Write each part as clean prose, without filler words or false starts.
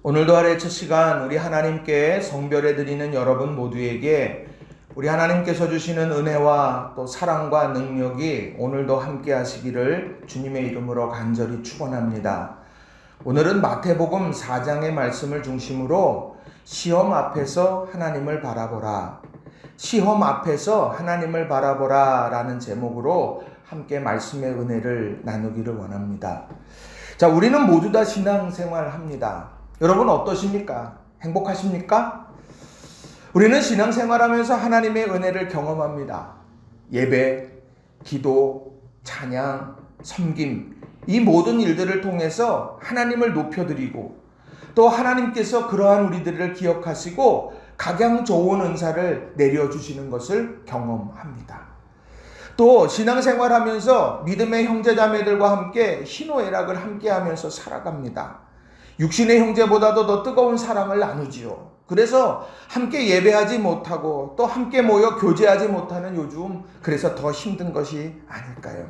오늘도 하루의 첫 시간 우리 하나님께 성별해 드리는 여러분 모두에게 우리 하나님께서 주시는 은혜와 또 사랑과 능력이 오늘도 함께 하시기를 주님의 이름으로 간절히 축원합니다. 오늘은 마태복음 4장의 말씀을 중심으로 시험 앞에서 하나님을 바라보라, 시험 앞에서 하나님을 바라보라 라는 제목으로 함께 말씀의 은혜를 나누기를 원합니다. 자, 우리는 모두 다 신앙생활 합니다. 여러분 어떠십니까? 행복하십니까? 우리는 신앙생활하면서 하나님의 은혜를 경험합니다. 예배, 기도, 찬양, 섬김, 이 모든 일들을 통해서 하나님을 높여드리고 또 하나님께서 그러한 우리들을 기억하시고 각양 좋은 은사를 내려주시는 것을 경험합니다. 또 신앙생활하면서 믿음의 형제자매들과 함께 희노애락을 함께하면서 살아갑니다. 육신의 형제보다도 더 뜨거운 사랑을 나누지요. 그래서 함께 예배하지 못하고 또 함께 모여 교제하지 못하는 요즘, 그래서 더 힘든 것이 아닐까요?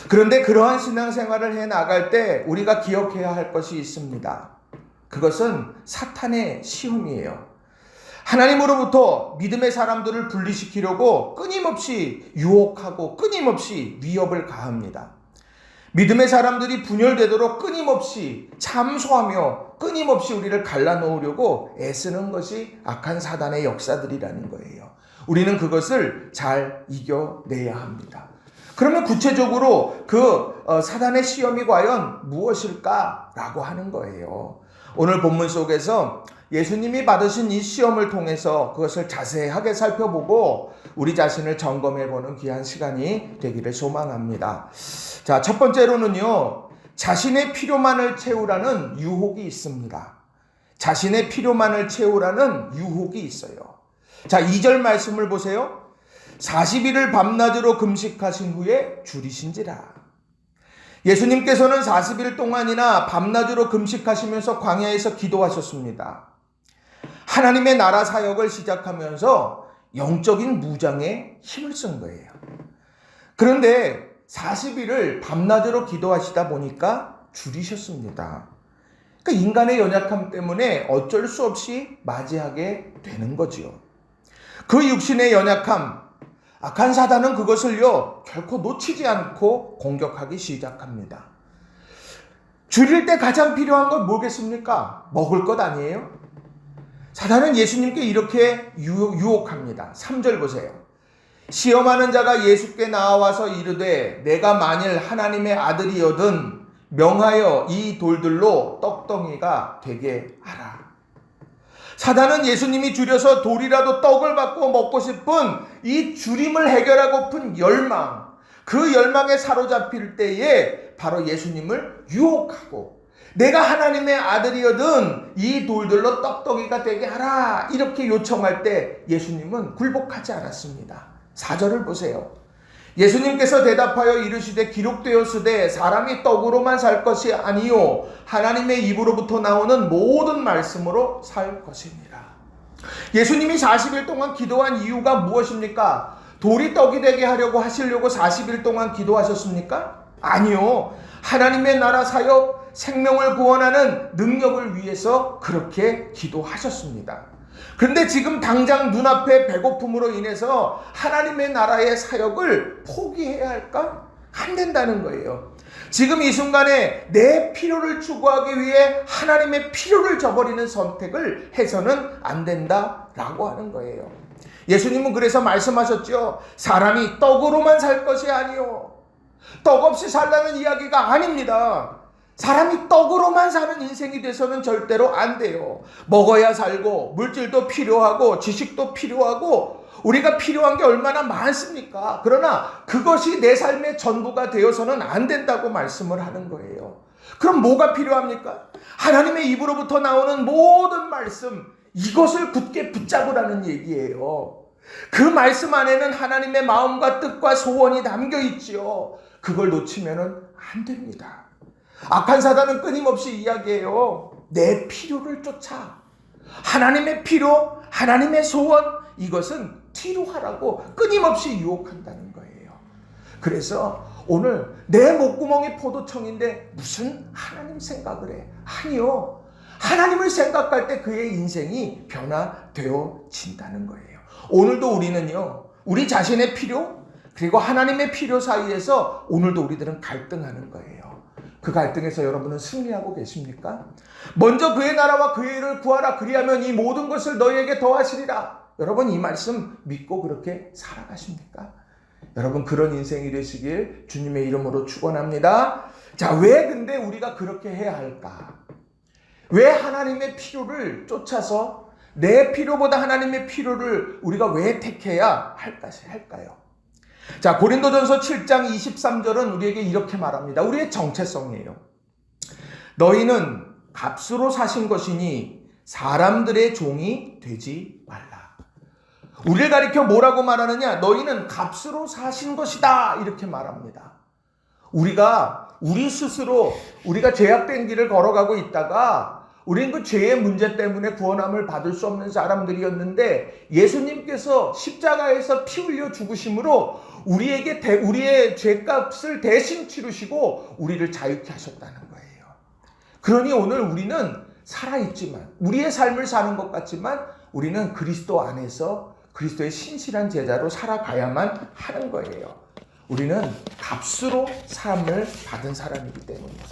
그런데 그러한 신앙생활을 해나갈 때 우리가 기억해야 할 것이 있습니다. 그것은 사탄의 시험이에요. 하나님으로부터 믿음의 사람들을 분리시키려고 끊임없이 유혹하고 끊임없이 위협을 가합니다. 믿음의 사람들이 분열되도록 끊임없이 참소하며 끊임없이 우리를 갈라놓으려고 애쓰는 것이 악한 사단의 역사들이라는 거예요. 우리는 그것을 잘 이겨내야 합니다. 그러면 구체적으로 사단의 시험이 과연 무엇일까라고 하는 거예요. 오늘 본문 속에서 예수님이 받으신 이 시험을 통해서 그것을 자세하게 살펴보고 우리 자신을 점검해보는 귀한 시간이 되기를 소망합니다. 자, 첫 번째로는요, 자신의 필요만을 채우라는 유혹이 있습니다. 자신의 필요만을 채우라는 유혹이 있어요. 자, 2절 말씀을 보세요. 40일을 밤낮으로 금식하신 후에 줄이신지라. 예수님께서는 40일 동안이나 밤낮으로 금식하시면서 광야에서 기도하셨습니다. 하나님의 나라 사역을 시작하면서 영적인 무장에 힘을 쓴 거예요. 그런데 40일을 밤낮으로 기도하시다 보니까 줄이셨습니다. 그러니까 인간의 연약함 때문에 어쩔 수 없이 맞이하게 되는 거지요. 그 육신의 연약함, 악한 사단은 그것을요 결코 놓치지 않고 공격하기 시작합니다. 줄일 때 가장 필요한 건 뭐겠습니까? 먹을 것 아니에요? 사단은 예수님께 이렇게 유혹합니다. 3절 보세요. 시험하는 자가 예수께 나와서 이르되 내가 만일 하나님의 아들이거든 명하여 이 돌들로 떡덩이가 되게 하라. 사단은 예수님이 줄여서 돌이라도 떡을 받고 먹고 싶은 이 줄임을 해결하고픈 열망, 그 열망에 사로잡힐 때에 바로 예수님을 유혹하고 내가 하나님의 아들이거든 이 돌들로 떡덩이가 되게 하라 이렇게 요청할 때 예수님은 굴복하지 않았습니다. 4절을 보세요. 예수님께서 대답하여 이르시되 기록되었으되 사람이 떡으로만 살 것이 아니요 하나님의 입으로부터 나오는 모든 말씀으로 살 것입니다. 예수님이 40일 동안 기도한 이유가 무엇입니까? 돌이 떡이 되게 하려고 하시려고 40일 동안 기도하셨습니까? 아니요. 하나님의 나라 사역, 생명을 구원하는 능력을 위해서 그렇게 기도하셨습니다. 그런데 지금 당장 눈앞에 배고픔으로 인해서 하나님의 나라의 사역을 포기해야 할까? 안 된다는 거예요. 지금 이 순간에 내 필요를 추구하기 위해 하나님의 필요를 저버리는 선택을 해서는 안 된다라고 하는 거예요. 예수님은 그래서 말씀하셨죠. 사람이 떡으로만 살 것이 아니요. 떡 없이 살라는 이야기가 아닙니다. 사람이 떡으로만 사는 인생이 돼서는 절대로 안 돼요. 먹어야 살고 물질도 필요하고 지식도 필요하고 우리가 필요한 게 얼마나 많습니까? 그러나 그것이 내 삶의 전부가 되어서는 안 된다고 말씀을 하는 거예요. 그럼 뭐가 필요합니까? 하나님의 입으로부터 나오는 모든 말씀, 이것을 굳게 붙잡으라는 얘기예요. 그 말씀 안에는 하나님의 마음과 뜻과 소원이 담겨 있지요. 그걸 놓치면은 안 됩니다. 악한 사단은 끊임없이 이야기해요. 내 필요를 쫓아. 하나님의 필요, 하나님의 소원, 이것은 뒤로 하라고 끊임없이 유혹한다는 거예요. 그래서 오늘 내 목구멍이 포도청인데 무슨 하나님 생각을 해? 아니요. 하나님을 생각할 때 그의 인생이 변화되어진다는 거예요. 오늘도 우리는요, 우리 자신의 필요 그리고 하나님의 필요 사이에서 오늘도 우리들은 갈등하는 거예요. 그 갈등에서 여러분은 승리하고 계십니까? 먼저 그의 나라와 그의 일을 구하라. 그리하면 이 모든 것을 너희에게 더하시리라. 여러분 이 말씀 믿고 그렇게 살아가십니까? 여러분 그런 인생이 되시길 주님의 이름으로 축원합니다. 자, 왜 근데 우리가 그렇게 해야 할까? 왜 하나님의 필요를 쫓아서 내 필요보다 하나님의 필요를 우리가 왜 택해야 할까요? 자, 고린도전서 7장 23절은 우리에게 이렇게 말합니다. 우리의 정체성이에요. 너희는 값으로 사신 것이니 사람들의 종이 되지 말라. 우리를 가리켜 뭐라고 말하느냐? 너희는 값으로 사신 것이다. 이렇게 말합니다. 우리 스스로 우리가 죄악된 길을 걸어가고 있다가 우리는 그 죄의 문제 때문에 구원함을 받을 수 없는 사람들이었는데 예수님께서 십자가에서 피 흘려 죽으심으로 우리의 죄값을 대신 치르시고 우리를 자유케 하셨다는 거예요. 그러니 오늘 우리는 살아있지만 우리의 삶을 사는 것 같지만 우리는 그리스도 안에서 그리스도의 신실한 제자로 살아가야만 하는 거예요. 우리는 값으로 사함을 받은 사람이기 때문이에요.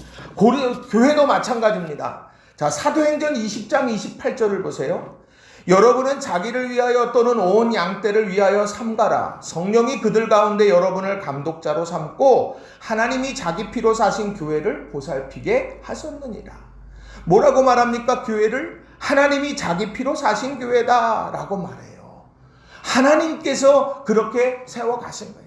교회도 마찬가지입니다. 자, 사도행전 20장 28절을 보세요. 여러분은 자기를 위하여 또는 온 양떼를 위하여 삼가라. 성령이 그들 가운데 여러분을 감독자로 삼고 하나님이 자기 피로 사신 교회를 보살피게 하셨느니라. 뭐라고 말합니까? 교회를 하나님이 자기 피로 사신 교회다라고 말해요. 하나님께서 그렇게 세워가신 거예요.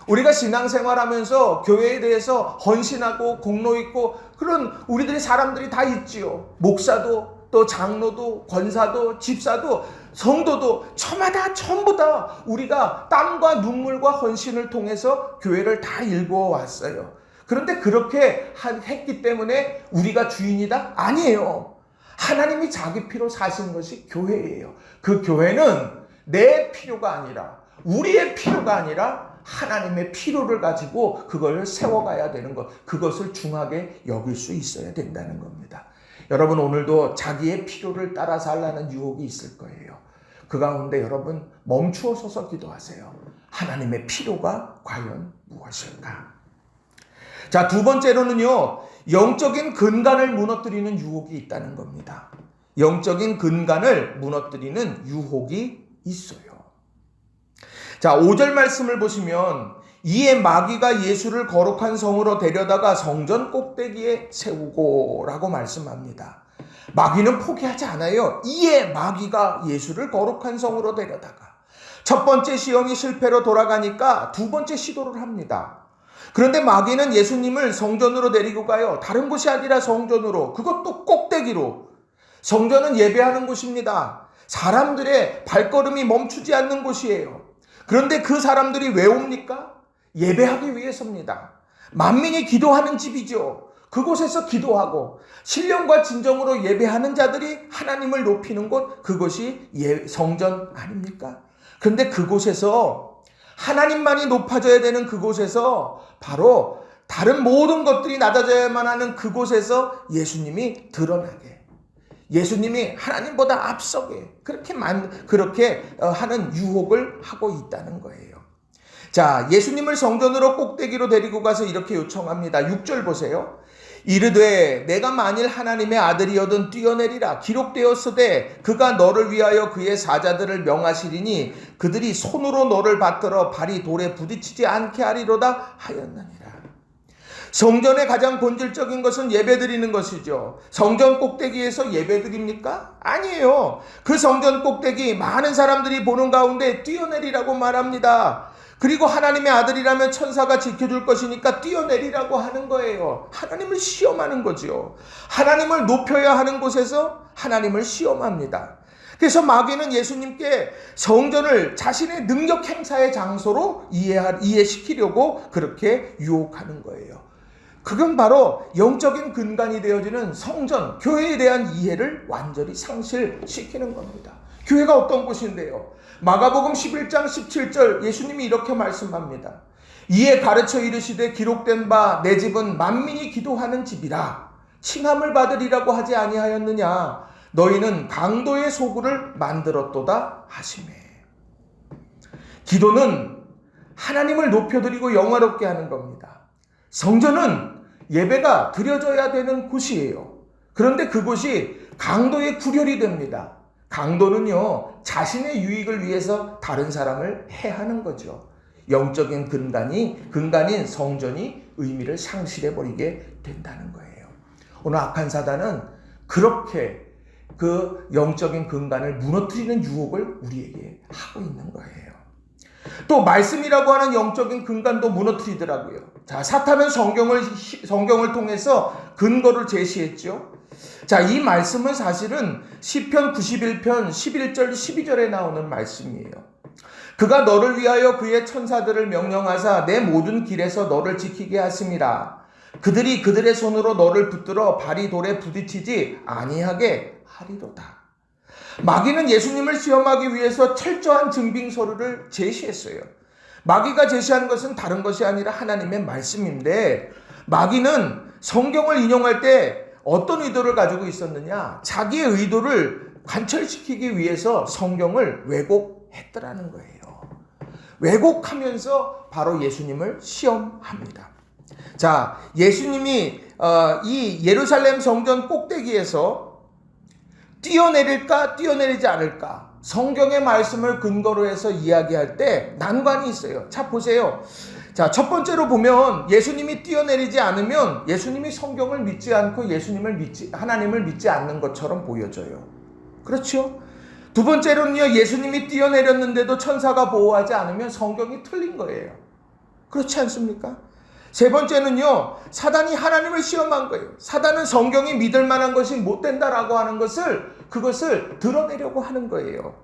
우리가 신앙생활하면서 교회에 대해서 헌신하고 공로 있고 그런 우리들의 사람들이 다 있지요. 목사도 또 장로도 권사도 집사도 성도도 저마다 전부 다 우리가 땀과 눈물과 헌신을 통해서 교회를 다 일구어 왔어요. 그런데 그렇게 했기 때문에 우리가 주인이다? 아니에요. 하나님이 자기 피로 사신 것이 교회예요. 그 교회는 내 필요가 아니라 우리의 필요가 아니라 하나님의 필요를 가지고 그걸 세워가야 되는 것, 그것을 중하게 여길 수 있어야 된다는 겁니다. 여러분 오늘도 자기의 필요를 따라 살라는 유혹이 있을 거예요. 그 가운데 여러분 멈추어 서서 기도하세요. 하나님의 필요가 과연 무엇일까? 자, 두 번째로는요, 영적인 근간을 무너뜨리는 유혹이 있다는 겁니다. 영적인 근간을 무너뜨리는 유혹이 있어요. 자, 5절 말씀을 보시면 이에 마귀가 예수를 거룩한 성으로 데려다가 성전 꼭대기에 세우고 라고 말씀합니다. 마귀는 포기하지 않아요. 이에 마귀가 예수를 거룩한 성으로 데려다가 첫 번째 시험이 실패로 돌아가니까 두 번째 시도를 합니다. 그런데 마귀는 예수님을 성전으로 데리고 가요. 다른 곳이 아니라 성전으로, 그것도 꼭대기로. 성전은 예배하는 곳입니다. 사람들의 발걸음이 멈추지 않는 곳이에요. 그런데 그 사람들이 왜 옵니까? 예배하기 위해서입니다. 만민이 기도하는 집이죠. 그곳에서 기도하고 신령과 진정으로 예배하는 자들이 하나님을 높이는 곳, 그것이 성전 아닙니까? 그런데 그곳에서 하나님만이 높아져야 되는 그곳에서 바로 다른 모든 것들이 낮아져야만 하는 그곳에서 예수님이 드러나게, 예수님이 하나님보다 앞서게 그렇게 하는 유혹을 하고 있다는 거예요. 자, 예수님을 성전으로 꼭대기로 데리고 가서 이렇게 요청합니다. 6절 보세요. 이르되 내가 만일 하나님의 아들이어든 뛰어내리라. 기록되었으되 그가 너를 위하여 그의 사자들을 명하시리니 그들이 손으로 너를 받들어 발이 돌에 부딪히지 않게 하리로다 하였느니라. 성전의 가장 본질적인 것은 예배드리는 것이죠. 성전 꼭대기에서 예배드립니까? 아니에요. 그 성전 꼭대기 많은 사람들이 보는 가운데 뛰어내리라고 말합니다. 그리고 하나님의 아들이라면 천사가 지켜줄 것이니까 뛰어내리라고 하는 거예요. 하나님을 시험하는 거죠. 하나님을 높여야 하는 곳에서 하나님을 시험합니다. 그래서 마귀는 예수님께 성전을 자신의 능력 행사의 장소로 이해시키려고 그렇게 유혹하는 거예요. 그건 바로 영적인 근간이 되어지는 성전, 교회에 대한 이해를 완전히 상실시키는 겁니다. 교회가 어떤 곳인데요? 마가복음 11장 17절 예수님이 이렇게 말씀합니다. 이에 가르쳐 이르시되 기록된 바 내 집은 만민이 기도하는 집이라. 칭함을 받으리라고 하지 아니하였느냐? 너희는 강도의 소굴을 만들었도다 하시매. 기도는 하나님을 높여드리고 영화롭게 하는 겁니다. 성전은 예배가 드려져야 되는 곳이에요. 그런데 그곳이 강도의 구별이 됩니다. 강도는요, 자신의 유익을 위해서 다른 사람을 해하는 거죠. 영적인 근간인 성전이 의미를 상실해버리게 된다는 거예요. 오늘 악한 사단은 그렇게 그 영적인 근간을 무너뜨리는 유혹을 우리에게 하고 있는 거예요. 또 말씀이라고 하는 영적인 근간도 무너뜨리더라고요. 자, 사탄은 성경을 통해서 근거를 제시했죠. 자, 이 말씀은 사실은 시편 91편 11절 12절에 나오는 말씀이에요. 그가 너를 위하여 그의 천사들을 명령하사 내 모든 길에서 너를 지키게 하심이라. 그들이 그들의 손으로 너를 붙들어 발이 돌에 부딪히지 아니하게 하리로다. 마귀는 예수님을 시험하기 위해서 철저한 증빙 서류를 제시했어요. 마귀가 제시한 것은 다른 것이 아니라 하나님의 말씀인데, 마귀는 성경을 인용할 때 어떤 의도를 가지고 있었느냐? 자기의 의도를 관철시키기 위해서 성경을 왜곡했더라는 거예요. 왜곡하면서 바로 예수님을 시험합니다. 자, 예수님이 이 예루살렘 성전 꼭대기에서 뛰어내릴까 뛰어내리지 않을까, 성경의 말씀을 근거로 해서 이야기할 때 난관이 있어요. 자, 보세요. 자, 첫 번째로 보면 예수님이 뛰어내리지 않으면 예수님이 성경을 믿지 않고 하나님을 믿지 않는 것처럼 보여져요. 그렇죠? 두 번째로는요, 예수님이 뛰어내렸는데도 천사가 보호하지 않으면 성경이 틀린 거예요. 그렇지 않습니까? 세 번째는요, 사단이 하나님을 시험한 거예요. 사단은 성경이 믿을 만한 것이 못 된다라고 하는 그것을 드러내려고 하는 거예요.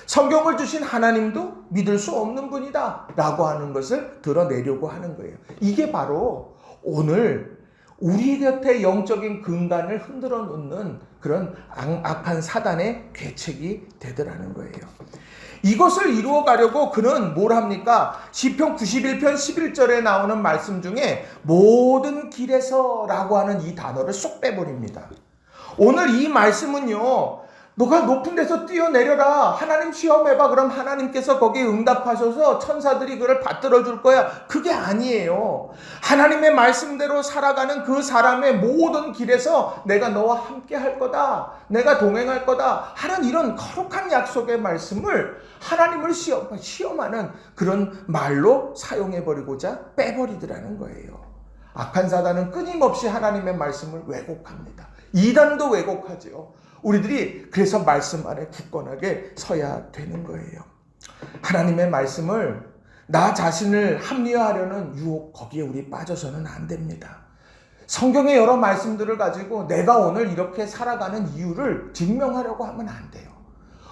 성경을 주신 하나님도 믿을 수 없는 분이다 라고 하는 것을 드러내려고 하는 거예요. 이게 바로 오늘 우리 곁에 영적인 근간을 흔들어 놓는 그런 악한 사단의 계책이 되더라는 거예요. 이것을 이루어 가려고 그는 뭘 합니까? 시편 91편 11절에 나오는 말씀 중에 모든 길에서 라고 하는 이 단어를 쏙 빼버립니다. 오늘 이 말씀은요, 너가 높은 데서 뛰어내려라, 하나님 시험해봐, 그럼 하나님께서 거기에 응답하셔서 천사들이 그를 받들어 줄 거야, 그게 아니에요. 하나님의 말씀대로 살아가는 그 사람의 모든 길에서 내가 너와 함께 할 거다, 내가 동행할 거다 하는 이런 거룩한 약속의 말씀을 하나님을 시험하는 그런 말로 사용해버리고자 빼버리더라는 거예요. 악한 사단은 끊임없이 하나님의 말씀을 왜곡합니다. 이단도 왜곡하죠. 우리들이 그래서 말씀 안에 굳건하게 서야 되는 거예요. 하나님의 말씀을 나 자신을 합리화하려는 유혹, 거기에 우리 빠져서는 안 됩니다. 성경의 여러 말씀들을 가지고 내가 오늘 이렇게 살아가는 이유를 증명하려고 하면 안 돼요.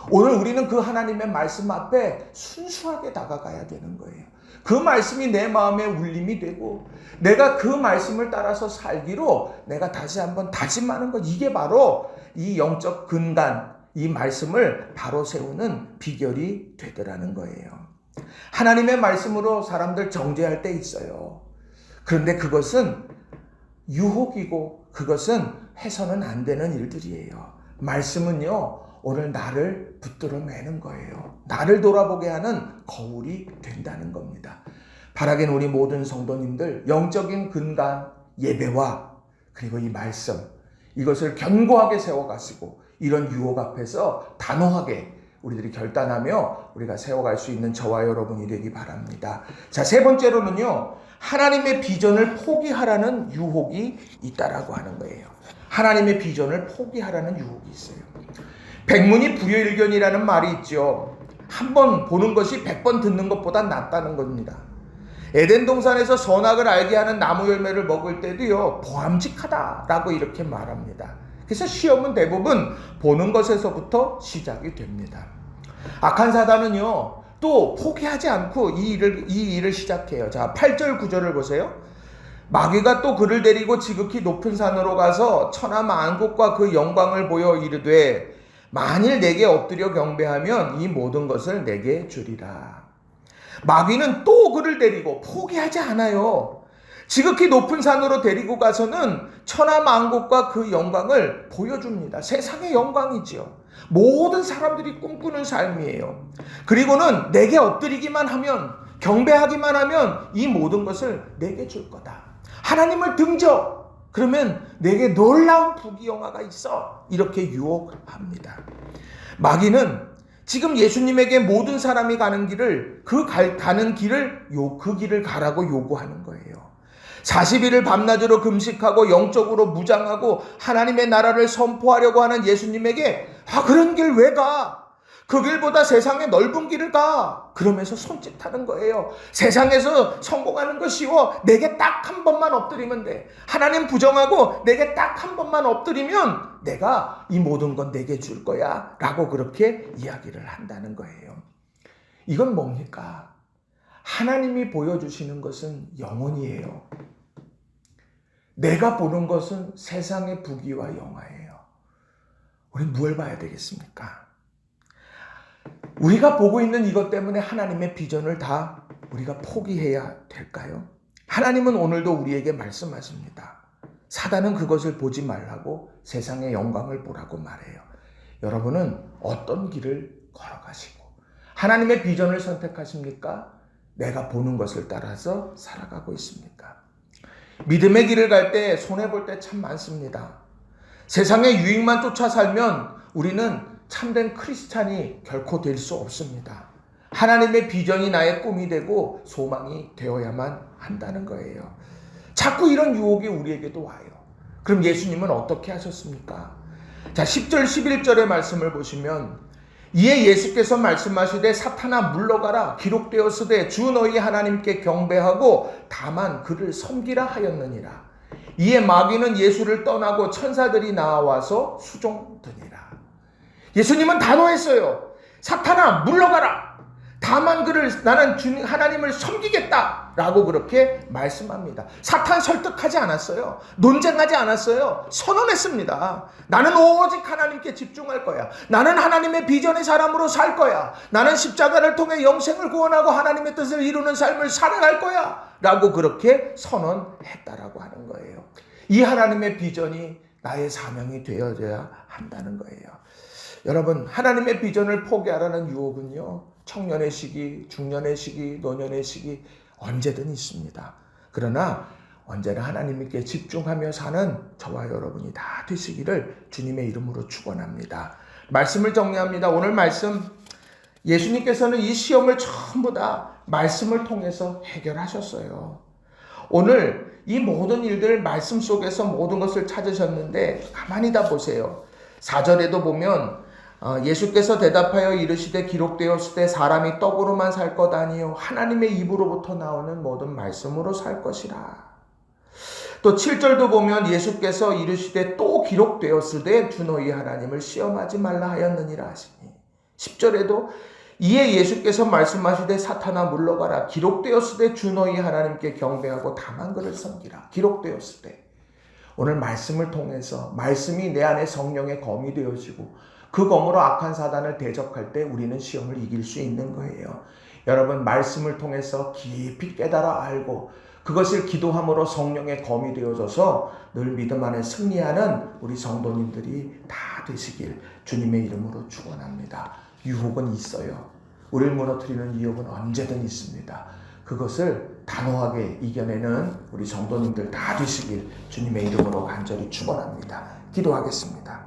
오늘 우리는 그 하나님의 말씀 앞에 순수하게 다가가야 되는 거예요. 그 말씀이 내 마음에 울림이 되고 내가 그 말씀을 따라서 살기로 내가 다시 한번 다짐하는 것, 이게 바로 이 영적 근간, 이 말씀을 바로 세우는 비결이 되더라는 거예요. 하나님의 말씀으로 사람들 정죄할 때 있어요. 그런데 그것은 유혹이고 그것은 해서는 안 되는 일들이에요. 말씀은요, 오늘 나를 붙들어 매는 거예요. 나를 돌아보게 하는 거울이 된다는 겁니다. 바라긴 우리 모든 성도님들 영적인 근간, 예배와 그리고 이 말씀, 이것을 견고하게 세워가시고 이런 유혹 앞에서 단호하게 우리들이 결단하며 우리가 세워갈 수 있는 저와 여러분이 되기 바랍니다. 자, 세 번째로는요, 하나님의 비전을 포기하라는 유혹이 있다라고 하는 거예요. 하나님의 비전을 포기하라는 유혹이 있어요. 백문이 불여일견이라는 말이 있죠. 한 번 보는 것이 100번 듣는 것보다 낫다는 겁니다. 에덴 동산에서 선악을 알게 하는 나무 열매를 먹을 때도요, 보암직하다라고 이렇게 말합니다. 그래서 시험은 대부분 보는 것에서부터 시작이 됩니다. 악한 사단은요, 또 포기하지 않고 이 일을 시작해요. 자, 8절 9절을 보세요. 마귀가 또 그를 데리고 지극히 높은 산으로 가서 천하 만국과 그 영광을 보여 이르되 만일 내게 엎드려 경배하면 이 모든 것을 내게 주리라. 마귀는 또 그를 데리고, 포기하지 않아요. 지극히 높은 산으로 데리고 가서는 천하만국과 그 영광을 보여줍니다. 세상의 영광이지요. 모든 사람들이 꿈꾸는 삶이에요. 그리고는 내게 엎드리기만 하면, 경배하기만 하면 이 모든 것을 내게 줄 거다. 하나님을 등져. 그러면 내게 놀라운 부귀영화가 있어. 이렇게 유혹합니다. 마귀는 지금 예수님에게 모든 사람이 가는 길을, 그 길을 가라고 요구하는 거예요. 40일을 밤낮으로 금식하고 영적으로 무장하고 하나님의 나라를 선포하려고 하는 예수님에게 그런 길 왜 가? 그 길보다 세상의 넓은 길을 가. 그러면서 손짓하는 거예요. 세상에서 성공하는 거 쉬워. 내게 딱 한 번만 엎드리면 돼. 하나님 부정하고 내게 딱 한 번만 엎드리면 내가 이 모든 건 내게 줄 거야. 라고 그렇게 이야기를 한다는 거예요. 이건 뭡니까? 하나님이 보여주시는 것은 영혼이에요. 내가 보는 것은 세상의 부귀와 영화예요. 우린 뭘 봐야 되겠습니까? 우리가 보고 있는 이것 때문에 하나님의 비전을 다 우리가 포기해야 될까요? 하나님은 오늘도 우리에게 말씀하십니다. 사단은 그것을 보지 말라고 세상의 영광을 보라고 말해요. 여러분은 어떤 길을 걸어가시고 하나님의 비전을 선택하십니까? 내가 보는 것을 따라서 살아가고 있습니까? 믿음의 길을 갈 때 손해볼 때 참 많습니다. 세상의 유익만 쫓아 살면 우리는 참된 크리스찬이 결코 될 수 없습니다. 하나님의 비전이 나의 꿈이 되고 소망이 되어야만 한다는 거예요. 자꾸 이런 유혹이 우리에게도 와요. 그럼 예수님은 어떻게 하셨습니까? 자, 10절 11절의 말씀을 보시면 이에 예수께서 말씀하시되 사탄아 물러가라 기록되었으되 주 너희 하나님께 경배하고 다만 그를 섬기라 하였느니라. 이에 마귀는 예수를 떠나고 천사들이 나와서 수종드니라. 예수님은 단호했어요. 사탄아 물러가라. 다만 나는 주님 하나님을 섬기겠다 라고 그렇게 말씀합니다. 사탄 설득하지 않았어요. 논쟁하지 않았어요. 선언했습니다. 나는 오직 하나님께 집중할 거야. 나는 하나님의 비전의 사람으로 살 거야. 나는 십자가를 통해 영생을 구원하고 하나님의 뜻을 이루는 삶을 살아갈 거야 라고 그렇게 선언했다라고 하는 거예요. 이 하나님의 비전이 나의 사명이 되어야 한다는 거예요. 여러분, 하나님의 비전을 포기하라는 유혹은요, 청년의 시기, 중년의 시기, 노년의 시기 언제든 있습니다. 그러나 언제나 하나님께 집중하며 사는 저와 여러분이 다 되시기를 주님의 이름으로 축원합니다. 말씀을 정리합니다. 오늘 말씀, 예수님께서는 이 시험을 전부 다 말씀을 통해서 해결하셨어요. 오늘 이 모든 일들 말씀 속에서 모든 것을 찾으셨는데 가만히 다 보세요. 4절에도 보면 예수께서 대답하여 이르시되 기록되었으되 사람이 떡으로만 살 것 아니요 하나님의 입으로부터 나오는 모든 말씀으로 살 것이라. 또 7절도 보면 예수께서 이르시되 또 기록되었으되 주 너희 하나님을 시험하지 말라 하였느니라 하시니. 10절에도 이에 예수께서 말씀하시되 사탄아 물러가라 기록되었으되 주 너희 하나님께 경배하고 다만 그를 섬기라. 기록되었으되. 오늘 말씀을 통해서 말씀이 내 안에 성령의 검이 되어지고 그 검으로 악한 사단을 대적할 때 우리는 시험을 이길 수 있는 거예요. 여러분, 말씀을 통해서 깊이 깨달아 알고 그것을 기도함으로 성령의 검이 되어져서 늘 믿음 안에 승리하는 우리 성도님들이 다 되시길 주님의 이름으로 축원합니다. 유혹은 있어요. 우리를 무너뜨리는 유혹은 언제든 있습니다. 그것을 단호하게 이겨내는 우리 성도님들 다 되시길 주님의 이름으로 간절히 축원합니다. 기도하겠습니다.